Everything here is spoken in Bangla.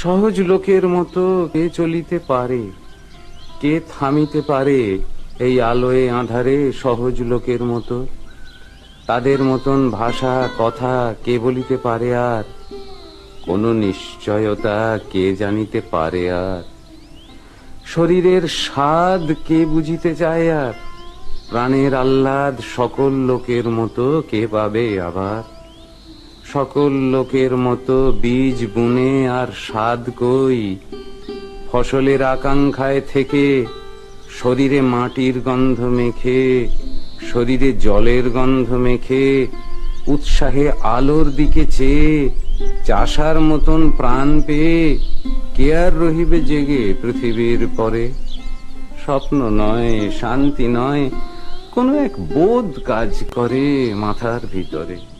সহজ লোকের মতো কে চলিতে পারে, কে থামিতে পারে এই আলোয় আঁধারে সহজ লোকের মতো? তাদের মতন ভাষা কথা কে বলিতে পারে আর? কোন নিশ্চয়তা কে জানিতে পারে আর? শরীরের স্বাদ কে বুঝিতে চায় আর? প্রাণের আহ্লাদ সকল লোকের মতো কে পাবে আবার? সকল লোকের মতো বীজ বুনে আর স্বাদ কই? ফসলের আকাঙ্ক্ষায় থেকে শরীরে মাটির গন্ধ মেখে, শরীরে জলের গন্ধ মেখে, উৎসাহে আলোর দিকে চেয়ে চাষার মতন প্রাণ পেয়ে কে আর রহিবে জেগে পৃথিবীর পরে? স্বপ্ন নয়, শান্তি নয়, কোনো এক বোধ কাজ করে মাথার ভিতরে।